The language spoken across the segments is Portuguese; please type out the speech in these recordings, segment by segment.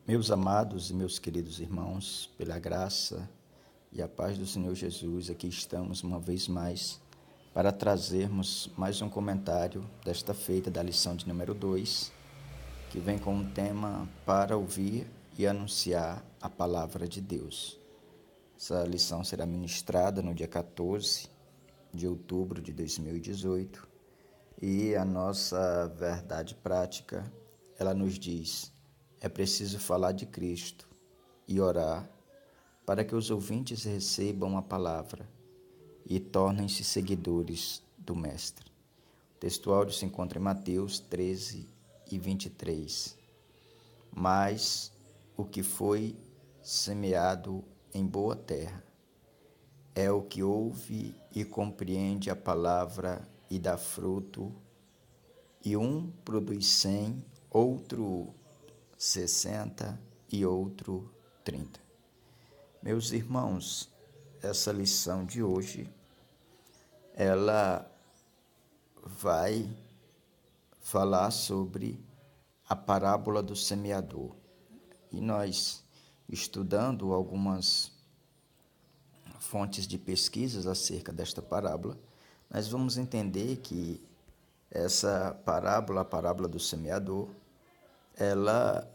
Meus amados e meus queridos irmãos, pela graça e a paz do Senhor Jesus, aqui estamos uma vez mais para trazermos mais um comentário desta feita da lição de número 2, que vem com um tema para ouvir e anunciar a palavra de Deus. Essa lição será ministrada no dia 14 de outubro de 2018 e a nossa verdade prática, ela nos diz: é preciso falar de Cristo e orar para que os ouvintes recebam a palavra e tornem-se seguidores do Mestre. O texto áudio se encontra em Mateus 13 e 23. Mas o que foi semeado em boa terra é o que ouve e compreende a palavra e dá fruto, e um produz 100, outro 60 e outro 30. Meus irmãos, essa lição de hoje, ela vai falar sobre a parábola do semeador. E nós, estudando algumas fontes de pesquisas acerca desta parábola, nós vamos entender que essa parábola, a parábola do semeador, ela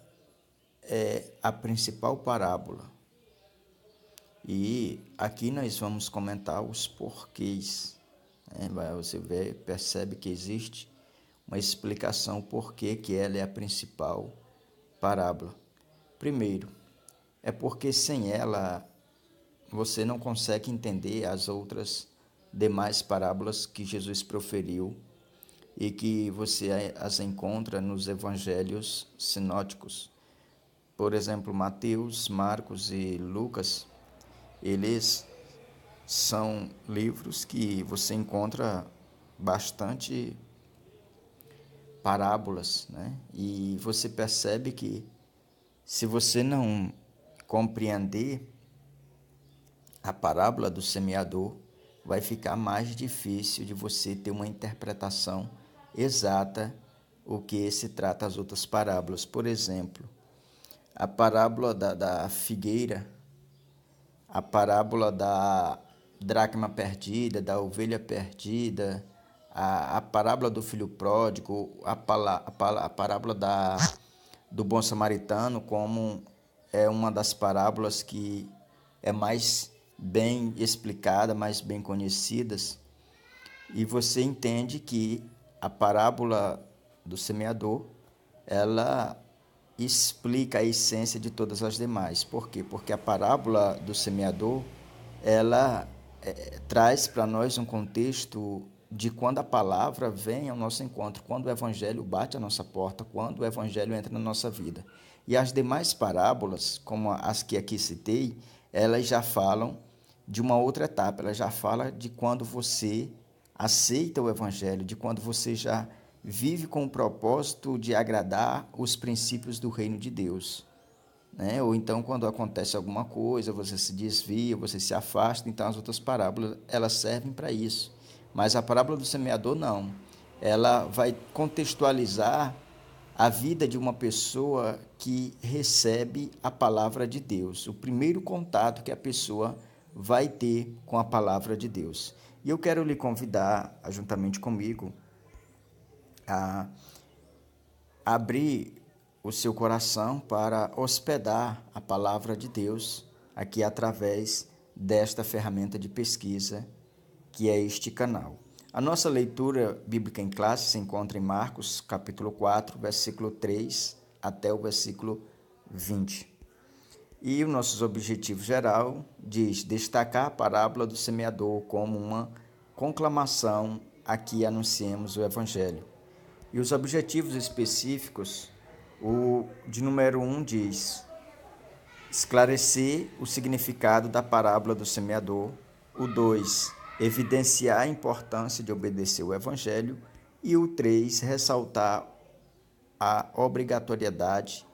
é a principal parábola. E aqui nós vamos comentar os porquês. Você percebe que existe uma explicação porquê que ela é a principal parábola. Primeiro, é porque sem ela você não consegue entender as outras demais parábolas que Jesus proferiu e que você as encontra nos evangelhos sinóticos. Por exemplo, Mateus, Marcos e Lucas, eles são livros que você encontra bastante parábolas, né? E você percebe que se você não compreender a parábola do semeador, vai ficar mais difícil de você ter uma interpretação exata o que se trata as outras parábolas. Por exemplo, a parábola da figueira, a parábola da dracma perdida, da ovelha perdida, a parábola do filho pródigo, a parábola do bom samaritano, como é uma das parábolas que é mais bem explicada, mais bem conhecidas, e você entende que a parábola do semeador, ela explica a essência de todas as demais. Por quê? Porque a parábola do semeador, ela traz para nós um contexto de quando a palavra vem ao nosso encontro, quando o evangelho bate à nossa porta, quando o evangelho entra na nossa vida. E as demais parábolas, como as que aqui citei, elas já falam de uma outra etapa, elas já falam de quando você aceita o evangelho, de quando você já vive com o propósito de agradar os princípios do reino de Deus, né? Ou então quando acontece alguma coisa, você se desvia, você se afasta, então as outras parábolas, elas servem para isso. Mas a parábola do semeador não. Ela vai contextualizar a vida de uma pessoa que recebe a palavra de Deus, o primeiro contato que a pessoa vai ter com a palavra de Deus. E eu quero lhe convidar, juntamente comigo, a abrir o seu coração para hospedar a palavra de Deus aqui através desta ferramenta de pesquisa que é este canal. A nossa leitura bíblica em classe se encontra em Marcos, capítulo 4, versículo 3 até o versículo 20. E o nosso objetivo geral diz destacar a parábola do semeador como uma conclamação a que anunciemos o evangelho. E os objetivos específicos, o de número 1 diz esclarecer o significado da parábola do semeador. O 2, evidenciar a importância de obedecer o evangelho. E o 3, ressaltar a obrigatoriedade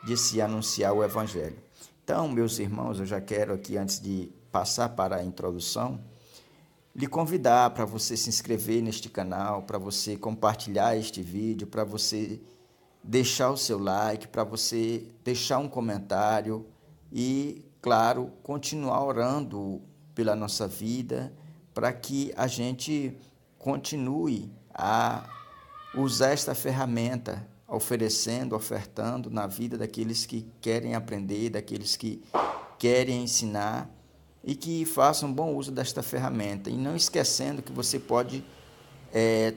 de se anunciar o evangelho. Então, meus irmãos, eu já quero aqui, antes de passar para a introdução, lhe convidar para você se inscrever neste canal, para você compartilhar este vídeo, para você deixar o seu like, para você deixar um comentário e, claro, continuar orando pela nossa vida, para que a gente continue a usar esta ferramenta, oferecendo, ofertando na vida daqueles que querem aprender, daqueles que querem ensinar e que façam bom uso desta ferramenta. E não esquecendo que você pode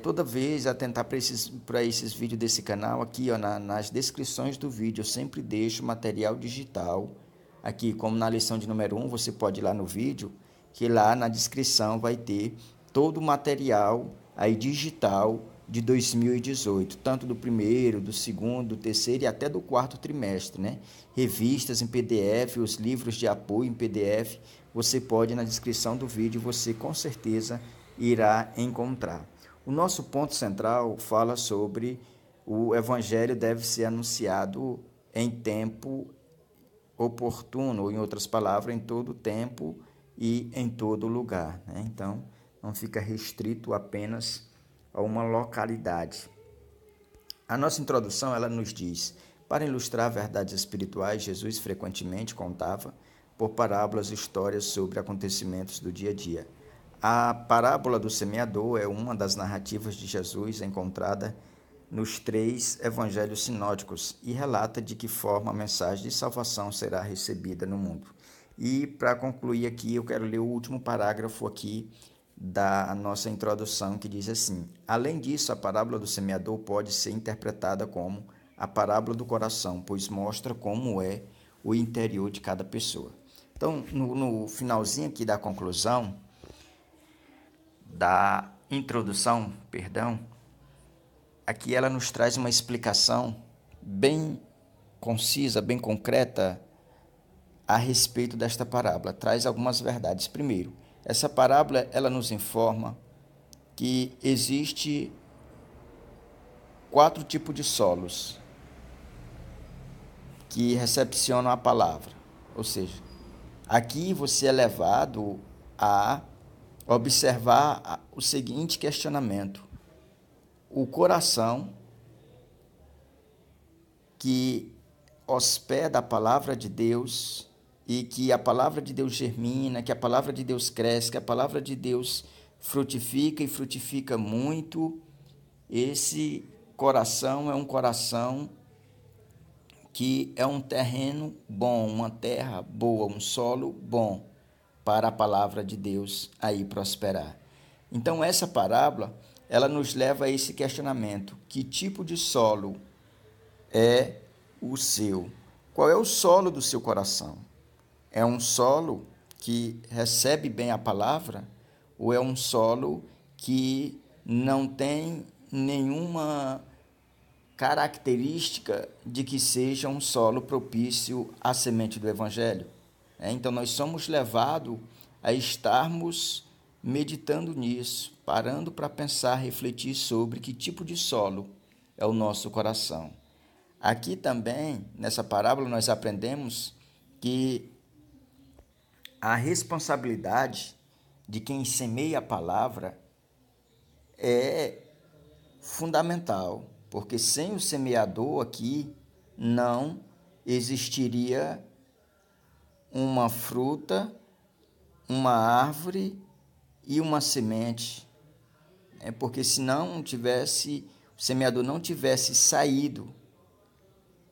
toda vez atentar para esses vídeos desse canal aqui, ó, nas descrições do vídeo. Eu sempre deixo material digital aqui, como na lição de número 1, você pode ir lá no vídeo, que lá na descrição vai ter todo o material aí digital de 2018, tanto do primeiro, do segundo, do terceiro e até do quarto trimestre, né? Revistas em PDF, os livros de apoio em PDF, você pode na descrição do vídeo, você com certeza irá encontrar. O nosso ponto central fala sobre o evangelho deve ser anunciado em tempo oportuno, ou em outras palavras, em todo tempo e em todo lugar, né? Então, não fica restrito apenas a uma localidade. A nossa introdução, ela nos diz: para ilustrar verdades espirituais, Jesus frequentemente contava por parábolas histórias sobre acontecimentos do dia a dia. A parábola do semeador é uma das narrativas de Jesus encontrada nos 3 evangelhos sinóticos e relata de que forma a mensagem de salvação será recebida no mundo. E para concluir aqui, eu quero ler o último parágrafo aqui da nossa introdução, que diz assim: além disso, a parábola do semeador pode ser interpretada como a parábola do coração, pois mostra como é o interior de cada pessoa. Então, no finalzinho aqui da conclusão, da introdução, perdão, aqui ela nos traz uma explicação bem concisa, bem concreta a respeito desta parábola. Traz algumas verdades. Primeiro, essa parábola ela nos informa que existe 4 tipos de solos que recepcionam a palavra. Ou seja, aqui você é levado a observar o seguinte questionamento: o coração que hospeda a palavra de Deus e que a palavra de Deus germina, que a palavra de Deus cresce, que a palavra de Deus frutifica e frutifica muito, esse coração é um coração que é um terreno bom, uma terra boa, um solo bom para a palavra de Deus aí prosperar. Então essa parábola, ela nos leva a esse questionamento: que tipo de solo é o seu? Qual é o solo do seu coração? É um solo que recebe bem a palavra ou é um solo que não tem nenhuma característica de que seja um solo propício à semente do evangelho? Então nós somos levados a estarmos meditando nisso, parando para pensar, refletir sobre que tipo de solo é o nosso coração. Aqui também, nessa parábola, nós aprendemos que a responsabilidade de quem semeia a palavra é fundamental, porque sem o semeador aqui não existiria uma fruta, uma árvore e uma semente. Porque se não tivesse, o semeador não tivesse saído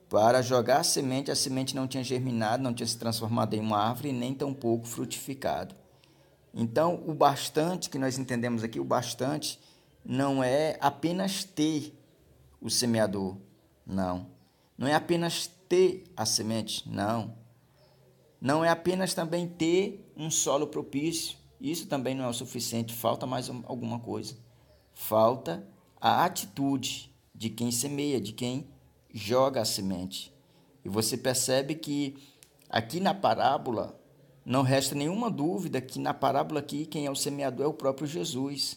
para jogar a semente não tinha germinado, não tinha se transformado em uma árvore, nem tampouco frutificado. Então, o bastante que nós entendemos aqui, o bastante não é apenas ter o semeador, não. Não é apenas ter a semente, não. Não é apenas também ter um solo propício, isso também não é o suficiente, falta mais alguma coisa. Falta a atitude de quem semeia, de quem joga a semente. E você percebe que aqui na parábola não resta nenhuma dúvida que na parábola aqui quem é o semeador é o próprio Jesus.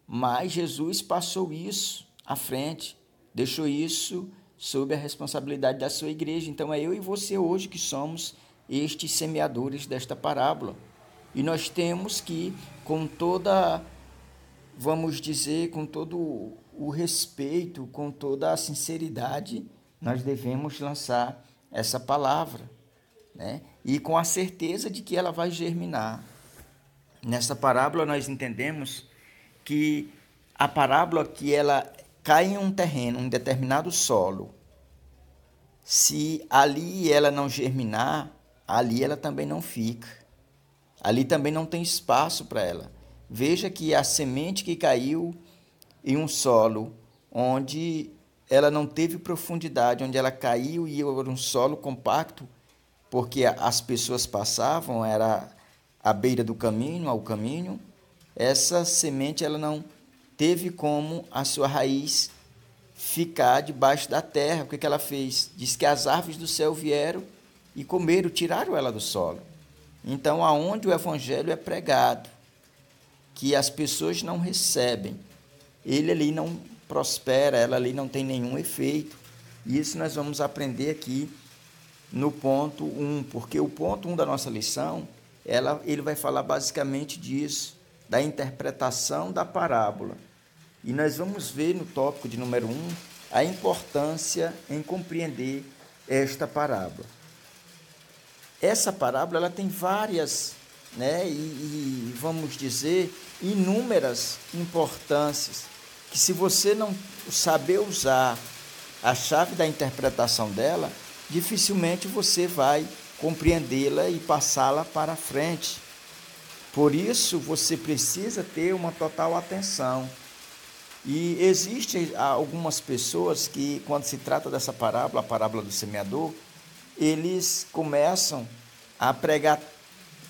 Mas Jesus passou isso à frente, deixou isso sob a responsabilidade da sua igreja. Então é eu e você hoje que somos estes semeadores desta parábola. E nós temos que, com toda, vamos dizer, com todo o respeito, com toda a sinceridade, nós devemos lançar essa palavra, né? E com a certeza de que ela vai germinar. Nessa parábola nós entendemos que a parábola que ela cai em um terreno, um determinado solo, se ali ela não germinar, ali ela também não fica. Ali também não tem espaço para ela. Veja que a semente que caiu em um solo onde ela não teve profundidade, onde ela caiu e era um solo compacto, porque as pessoas passavam, era à beira do caminho, ao caminho, essa semente ela não teve como a sua raiz ficar debaixo da terra. O que ela fez? Diz que as árvores do céu vieram e comeram, tiraram ela do solo. Então, aonde o evangelho é pregado, que as pessoas não recebem, ele ali não prospera, ela ali não tem nenhum efeito. Isso nós vamos aprender aqui no ponto 1, porque o ponto 1 da nossa lição, ele vai falar basicamente disso, da interpretação da parábola. E nós vamos ver no tópico de número 1 a importância em compreender esta parábola. Essa parábola ela tem várias, né, e vamos dizer, inúmeras importâncias, que se você não saber usar a chave da interpretação dela, dificilmente você vai compreendê-la e passá-la para frente. Por isso, você precisa ter uma total atenção. E existem algumas pessoas que, quando se trata dessa parábola, a parábola do semeador, eles começam a pregar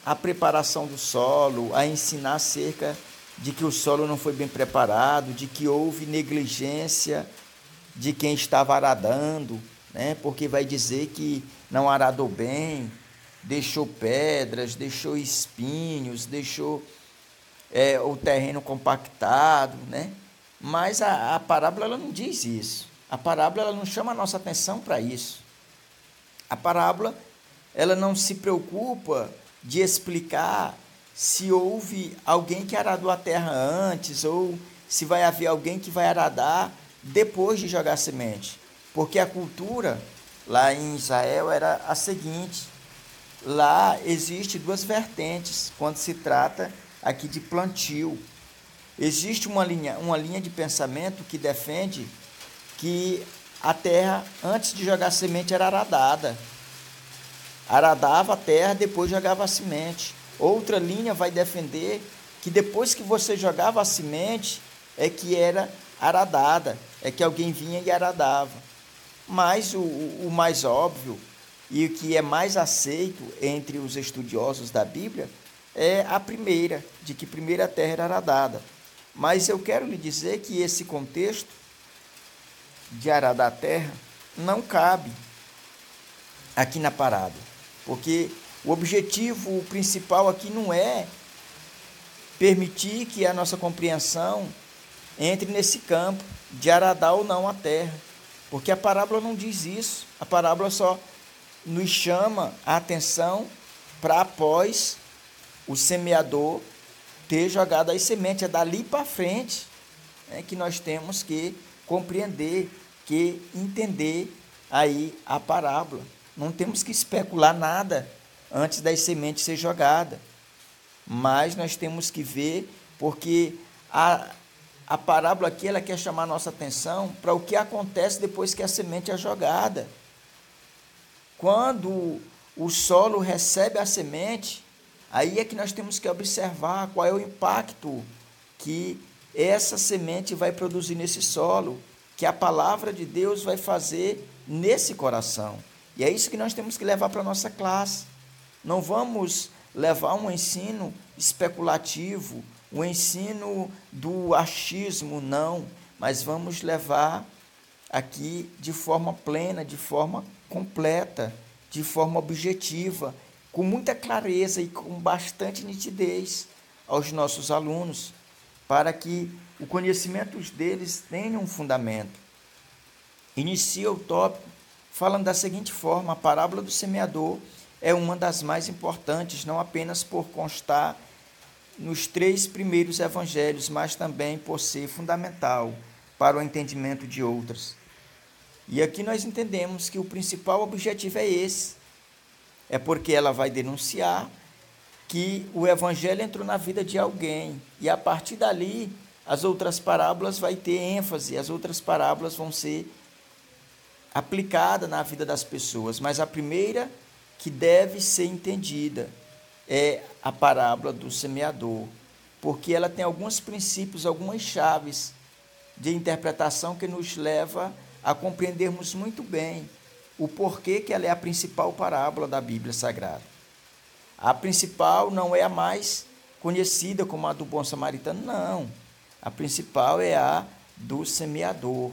a preparação do solo, a ensinar acerca de que o solo não foi bem preparado, de que houve negligência de quem estava aradando, né? Porque vai dizer que não aradou bem, deixou pedras, deixou espinhos, deixou o terreno compactado, né? Mas a parábola ela não diz isso. A parábola ela não chama a nossa atenção para isso. A parábola ela não se preocupa de explicar se houve alguém que aradou a terra antes ou se vai haver alguém que vai aradar depois de jogar semente. Porque a cultura lá em Israel era a seguinte: lá existe duas vertentes quando se trata aqui de plantio. Existe uma linha de pensamento que defende que a terra, antes de jogar semente, era aradada. Aradava a terra, depois jogava a semente. Outra linha vai defender que depois que você jogava a semente, é que era aradada, é que alguém vinha e aradava. Mas o mais óbvio e o que é mais aceito entre os estudiosos da Bíblia é a primeira, de que primeiro a terra era aradada. Mas eu quero lhe dizer que esse contexto de aradar a terra não cabe aqui na parábola, porque o objetivo principal aqui não é permitir que a nossa compreensão entre nesse campo de aradar ou não a terra, porque a parábola não diz isso. A parábola só nos chama a atenção para após o semeador ter jogado as sementes. É dali para frente, né, que nós temos que compreender, que entender aí a parábola. Não temos que especular nada antes das sementes ser jogadas, mas nós temos que ver, porque a parábola aqui ela quer chamar a nossa atenção para o que acontece depois que a semente é jogada. Quando o solo recebe a semente, aí é que nós temos que observar qual é o impacto que essa semente vai produzir nesse solo, que a palavra de Deus vai fazer nesse coração. E é isso que nós temos que levar para a nossa classe. Não vamos levar um ensino especulativo, um ensino do achismo, não, mas vamos levar aqui de forma plena, de forma completa, de forma objetiva, com muita clareza e com bastante nitidez aos nossos alunos, para que o conhecimento deles tenha um fundamento. Inicia o tópico falando da seguinte forma: a parábola do semeador é uma das mais importantes, não apenas por constar nos 3 primeiros evangelhos, mas também por ser fundamental para o entendimento de outras. E aqui nós entendemos que o principal objetivo é esse. É porque ela vai denunciar que o evangelho entrou na vida de alguém. E a partir dali, as outras parábolas vai ter ênfase, as outras parábolas vão ser aplicadas na vida das pessoas. Mas a primeira que deve ser entendida é a parábola do semeador, porque ela tem alguns princípios, algumas chaves de interpretação que nos leva a compreendermos muito bem o porquê que ela é a principal parábola da Bíblia Sagrada. A principal não é a mais conhecida como a do bom samaritano, não. A principal é a do semeador,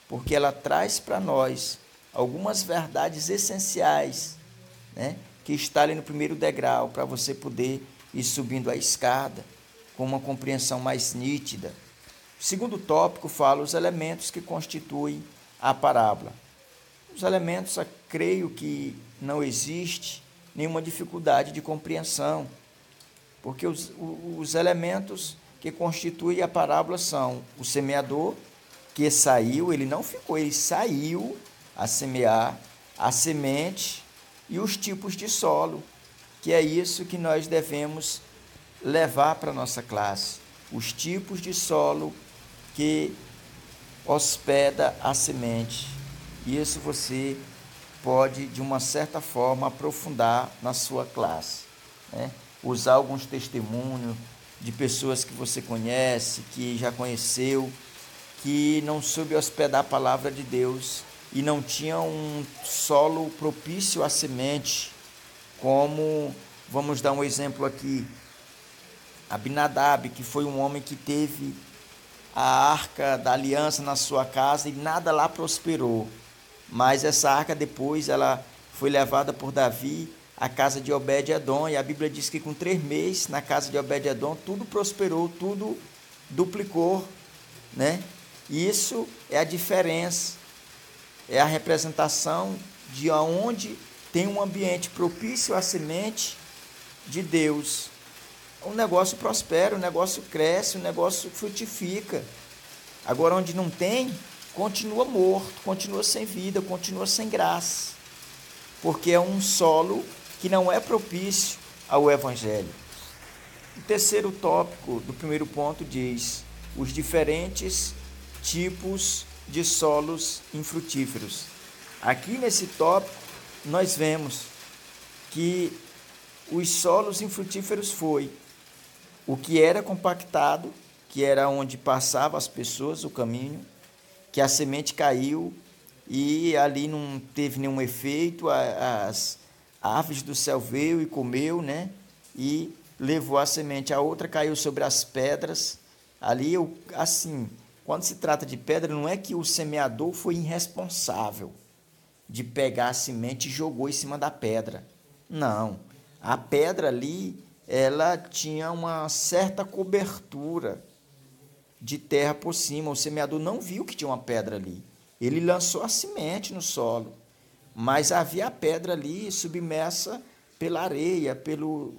porque ela traz para nós algumas verdades essenciais, né, que está ali no primeiro degrau, para você poder ir subindo a escada com uma compreensão mais nítida. O segundo tópico fala os elementos que constituem a parábola. Os elementos, creio que não existe nenhuma dificuldade de compreensão, porque os elementos que constituem a parábola são o semeador, que saiu, ele não ficou, ele saiu a semear, a semente e os tipos de solo, que é isso que nós devemos levar para a nossa classe. Os tipos de solo que hospeda a semente. Isso você pode, de uma certa forma, aprofundar na sua classe, né? Usar alguns testemunhos de pessoas que você conhece, que já conheceu, que não soube hospedar a palavra de Deus e não tinha um solo propício à semente, como, vamos dar um exemplo aqui, Abinadab, que foi um homem que teve a arca da aliança na sua casa e nada lá prosperou. Mas essa arca depois ela foi levada por Davi à casa de Obed-edom, e a Bíblia diz que com 3 meses na casa de Obed-edom tudo prosperou, tudo duplicou, né? E isso é a diferença, é a representação de onde tem um ambiente propício à semente de Deus. O negócio prospera, o negócio cresce, o negócio frutifica. Agora, onde não tem, continua morto, continua sem vida, continua sem graça, porque é um solo que não é propício ao Evangelho. O terceiro tópico do primeiro ponto diz os diferentes tipos de solos infrutíferos. Aqui nesse tópico, nós vemos que os solos infrutíferos foi o que era compactado, que era onde passavam as pessoas, o caminho, que a semente caiu e ali não teve nenhum efeito, as aves do céu veio e comeu, né? E levou a semente. A outra caiu sobre as pedras. Ali, assim, quando se trata de pedra, não é que o semeador foi irresponsável de pegar a semente e jogou em cima da pedra. Não. A pedra ali, ela tinha uma certa cobertura de terra por cima. O semeador não viu que tinha uma pedra ali. Ele lançou a semente no solo, mas havia a pedra ali submersa pela areia, pelo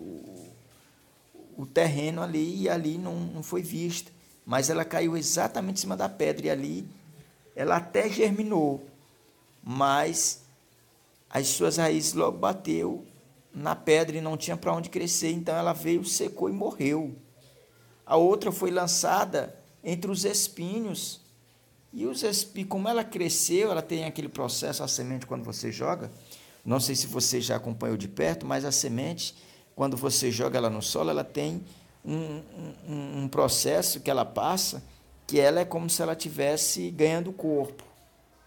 o terreno ali, e ali não foi vista. Mas ela caiu exatamente em cima da pedra, e ali ela até germinou, mas as suas raízes logo bateu na pedra e não tinha para onde crescer, então ela veio, secou e morreu. A outra foi lançada entre os espinhos, e os espinhos, como ela cresceu, ela tem aquele processo, a semente quando você joga, não sei se você já acompanhou de perto, mas a semente, quando você joga ela no solo, ela tem um processo que ela passa, que ela é como se ela estivesse ganhando corpo.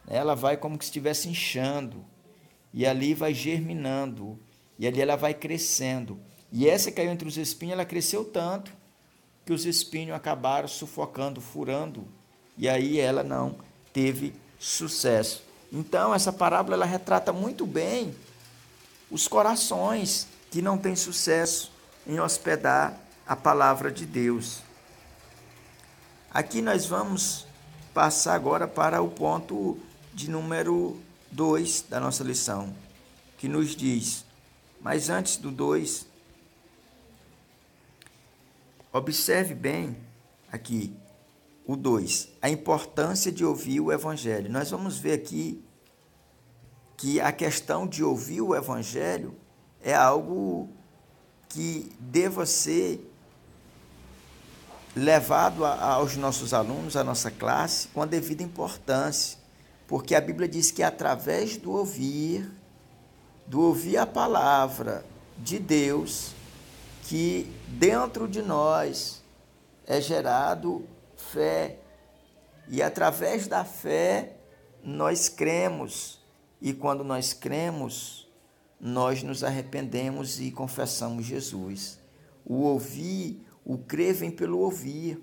Ela vai como se estivesse inchando, e ali vai germinando, e ali ela vai crescendo. E essa que caiu entre os espinhos, ela cresceu tanto que os espinhos acabaram sufocando, furando, e aí ela não teve sucesso. Então, essa parábola ela retrata muito bem os corações que não têm sucesso em hospedar a palavra de Deus. Aqui nós vamos passar agora para o ponto de número 2 da nossa lição, que nos diz, mas antes do 2, observe bem aqui, O 2, a importância de ouvir o Evangelho. Nós vamos ver aqui que a questão de ouvir o Evangelho é algo que deva ser levado aos nossos alunos, à nossa classe, com a devida importância, porque a Bíblia diz que através do ouvir a palavra de Deus, que dentro de nós é gerado fé, e através da fé nós cremos, e quando nós cremos, nós nos arrependemos e confessamos Jesus. O ouvir, o crer vem pelo ouvir.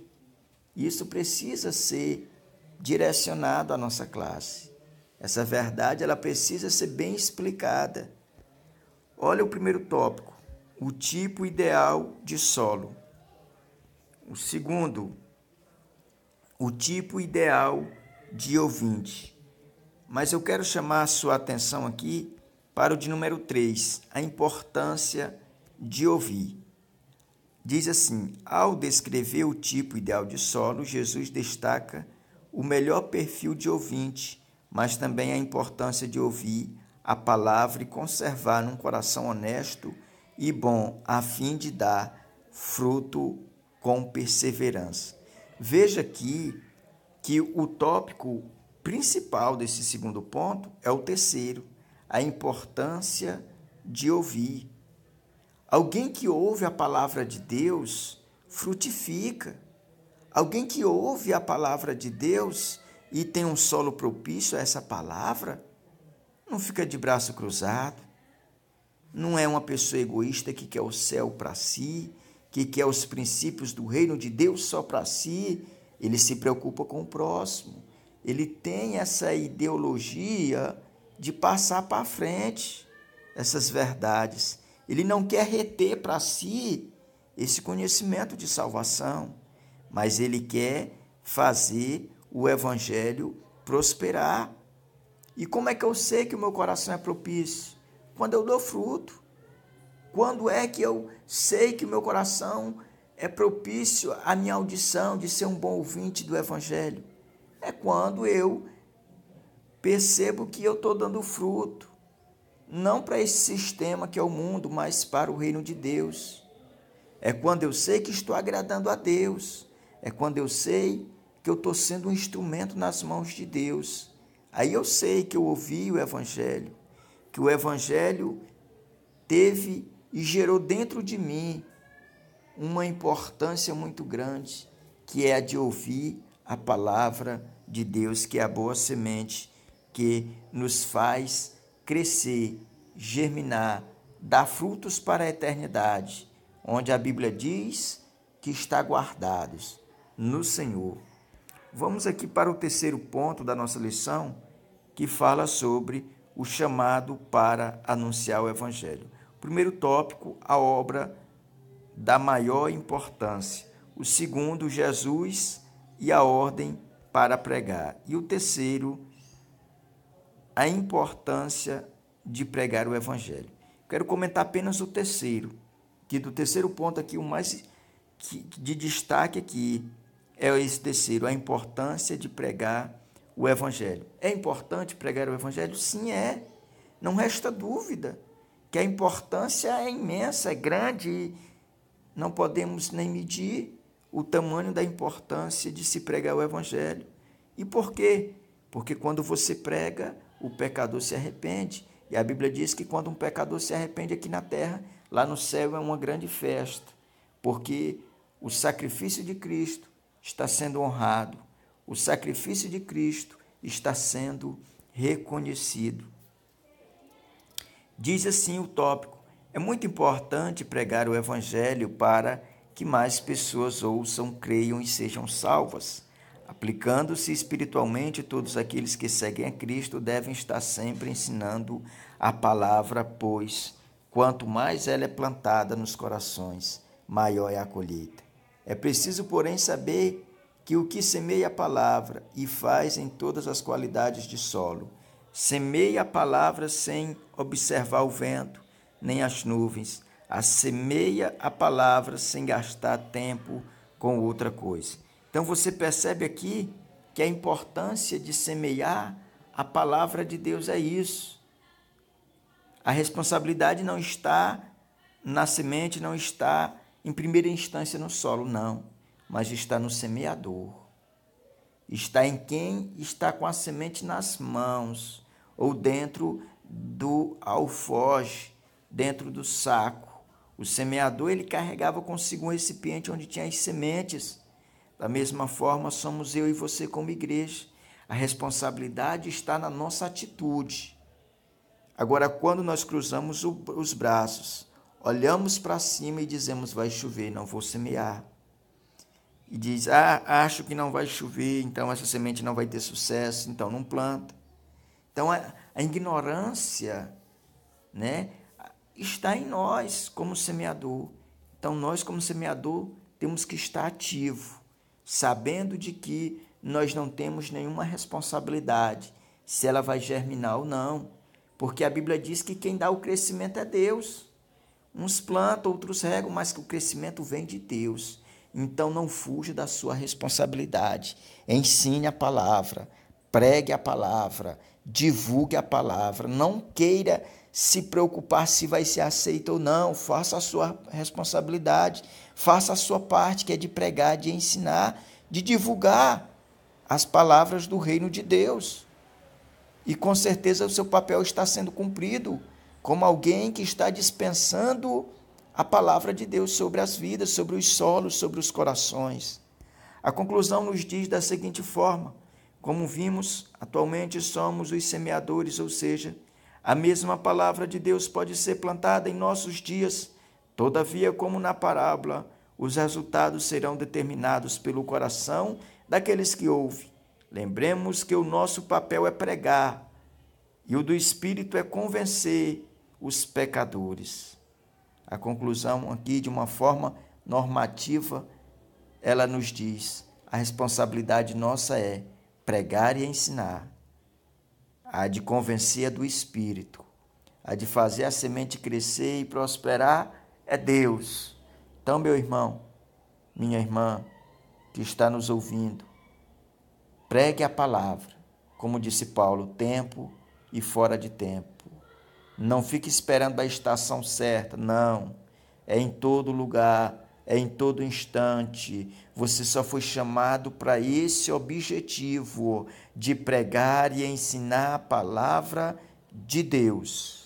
Isso precisa ser direcionado à nossa classe. Essa verdade, ela precisa ser bem explicada. Olha o primeiro tópico, o tipo ideal de solo. O segundo, o tipo ideal de ouvinte. Mas eu quero chamar a sua atenção aqui para o de número 3, a importância de ouvir. Diz assim, ao descrever o tipo ideal de solo, Jesus destaca o melhor perfil de ouvinte, mas também a importância de ouvir a palavra e conservar num coração honesto e bom, a fim de dar fruto com perseverança. Veja aqui que o tópico principal desse segundo ponto é o terceiro, a importância de ouvir. Alguém que ouve a palavra de Deus frutifica. Alguém que ouve a palavra de Deus e tem um solo propício a essa palavra, não fica de braço cruzado, não é uma pessoa egoísta que quer o céu para si, que quer os princípios do reino de Deus só para si. Ele se preocupa com o próximo. Ele tem essa ideologia de passar para frente essas verdades. Ele não quer reter para si esse conhecimento de salvação, mas ele quer fazer o evangelho prosperar. E como é que eu sei que o meu coração é propício? Quando eu dou fruto. Quando é que eu sei que o meu coração é propício à minha audição de ser um bom ouvinte do evangelho? É quando eu percebo que eu estou dando fruto, não para esse sistema que é o mundo, mas para o reino de Deus. É quando eu sei que estou agradando a Deus. É quando eu sei que eu estou sendo um instrumento nas mãos de Deus. Aí eu sei que eu ouvi o Evangelho, que o Evangelho teve e gerou dentro de mim uma importância muito grande, que é a de ouvir a palavra de Deus, que é a boa semente, que nos faz crescer, germinar, dar frutos para a eternidade, onde a Bíblia diz que está guardados no Senhor. Vamos aqui para o terceiro ponto da nossa lição, que fala sobre o chamado para anunciar o Evangelho. Primeiro tópico, a obra da maior importância. O segundo, Jesus e a ordem para pregar. E o terceiro, a importância de pregar o Evangelho. Quero comentar apenas o terceiro, que do terceiro ponto aqui, o mais de destaque aqui é esse terceiro, a importância de pregar o Evangelho. É importante pregar o Evangelho? Sim, é. Não resta dúvida que a importância é imensa, é grande, e não podemos nem medir o tamanho da importância de se pregar o Evangelho. E por quê? Porque quando você prega, o pecador se arrepende. E a Bíblia diz que quando um pecador se arrepende aqui na terra, lá no céu é uma grande festa, porque o sacrifício de Cristo está sendo honrado, o sacrifício de Cristo está sendo reconhecido. Diz assim o tópico, é muito importante pregar o Evangelho para que mais pessoas ouçam, creiam e sejam salvas. Aplicando-se espiritualmente, todos aqueles que seguem a Cristo devem estar sempre ensinando a palavra, pois quanto mais ela é plantada nos corações, maior é a colheita. É preciso, porém, saber que o que semeia a palavra e faz em todas as qualidades de solo, semeia a palavra sem observar o vento, nem as nuvens, semeia a palavra sem gastar tempo com outra coisa. Então você percebe aqui que a importância de semear a palavra de Deus é isso. A responsabilidade não está na semente, não está em primeira instância no solo, não, mas está no semeador. Está em quem está com a semente nas mãos ou dentro do alforje, dentro do saco. O semeador, ele carregava consigo um recipiente onde tinha as sementes. Da mesma forma, somos eu e você como igreja. A responsabilidade está na nossa atitude. Agora, quando nós cruzamos os braços, olhamos para cima e dizemos, vai chover, não vou semear. E diz, acho que não vai chover, então essa semente não vai ter sucesso, então não planta. Então, a ignorância, né, está em nós como semeador. Então, nós como semeador temos que estar ativo, sabendo de que nós não temos nenhuma responsabilidade se ela vai germinar ou não, porque a Bíblia diz que quem dá o crescimento é Deus. Uns plantam, outros regam, mas que o crescimento vem de Deus. Então não fuja da sua responsabilidade. Ensine a palavra, pregue a palavra, divulgue a palavra. Não queira se preocupar se vai ser aceito ou não. Faça a sua responsabilidade, faça a sua parte, que é de pregar, de ensinar, de divulgar as palavras do reino de Deus. E com certeza o seu papel está sendo cumprido como alguém que está dispensando a palavra de Deus sobre as vidas, sobre os solos, sobre os corações. A conclusão nos diz da seguinte forma: como vimos, atualmente somos os semeadores, ou seja, a mesma palavra de Deus pode ser plantada em nossos dias. Todavia, como na parábola, os resultados serão determinados pelo coração daqueles que ouvem. Lembremos que o nosso papel é pregar e o do Espírito é convencer os pecadores. A conclusão aqui, de uma forma normativa, ela nos diz: a responsabilidade nossa é pregar e ensinar. A de convencer é do Espírito. A de fazer a semente crescer e prosperar é Deus. Então, meu irmão, minha irmã, que está nos ouvindo, pregue a palavra, como disse Paulo, tempo e fora de tempo. Não fique esperando a estação certa, não. É em todo lugar, é em todo instante. Você só foi chamado para esse objetivo de pregar e ensinar a palavra de Deus.